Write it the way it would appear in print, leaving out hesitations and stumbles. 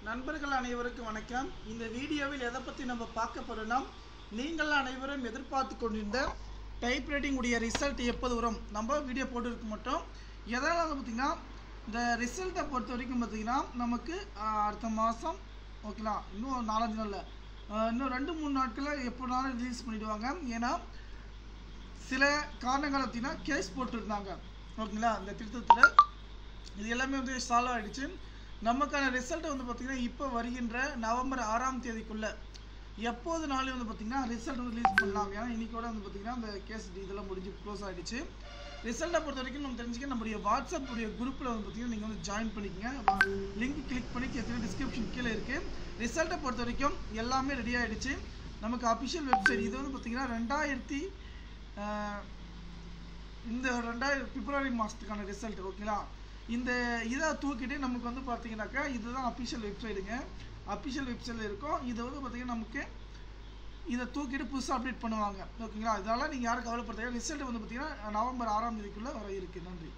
நண்பர்கள் அனைவருக்கும் வணக்கம். இந்த வீடியோவில் எதை பற்றி நம்ம பார்க்க போறோம்னா, நீங்கள் அனைவரும் எதிர்பார்த்து கொண்டிருந்த டைப்ரைட்டிங் உடைய ரிசல்ட் எப்போது வரும் நம்ம வீடியோ போட்டுருக்க மாட்டோம். எதனால் பார்த்தீங்கன்னா, இந்த ரிசல்ட்டை பொறுத்த வரைக்கும் பார்த்தீங்கன்னா நமக்கு அடுத்த மாதம் ஓகேங்களா, இன்னும் 4-5 நாளில் இன்னும் 2-3 நாட்களில் எப்போனாலும் ரிலீஸ் பண்ணிவிடுவாங்க. ஏன்னா சில காரணங்கள் பார்த்தீங்கன்னா கேஸ் போட்டுருந்தாங்க ஓகேங்களா. இந்த திருத்தத்தில் இது எல்லாமே வந்து சால்வ் ஆகிடுச்சு. நமக்கான ரிசல்ட் வந்து பார்த்திங்கன்னா இப்போ வருகின்ற நவம்பர் 6ஆம் தேதிக்குள்ளே எப்போது நாளே வந்து பார்த்திங்கன்னா ரிசல்ட் வந்து ரிலீஸ் பண்ணலாம். ஏன்னா இன்றைக்கோட வந்து பார்த்திங்கன்னா அந்த கேஸ் இதெல்லாம் முடிஞ்சு க்ளோஸ் ஆகிடுச்சு. ரிசல்ட்டை பொறுத்த வரைக்கும் நம்ம தெரிஞ்சுக்க நம்முடைய வாட்ஸ்அப் உடைய குரூப்பில் வந்து பார்த்திங்கன்னா நீங்கள் வந்து ஜாயின் பண்ணிக்கங்க. லிங்க் கிளிக் பண்ணி டிஸ்கிரிப்ஷன் கீழே இருக்குது. ரிசல்ட்டை பொறுத்த வரைக்கும் எல்லாமே ரெடி ஆகிடுச்சு. நமக்கு அஃபிஷியல் வெப்சைட் இது வந்து பார்த்திங்கன்னா இந்த பிப்ரவரி மாதத்துக்கான ரிசல்ட் ஓகேங்களா. இந்த இதை தூக்கிட்டு நமக்கு வந்து பார்த்தீங்கன்னாக்கா இதுதான் அஃபிஷியல் வெப்சைட்டுங்க. அஃபிஷியல் வெப்சைட்டில் இருக்கும். இதை வந்து பார்த்திங்கன்னா நமக்கு இதை தூக்கிட்டு புதுசாக அப்டேட் பண்ணுவாங்க ஓகேங்களா. இதனால் நீங்கள் யாரும் கவலைப்படுறீங்க. ரிசல்ட் வந்து பார்த்திங்கன்னா நவம்பர் 6ஆம் தேதிக்குள்ளே வர இருக்குது. நன்றி.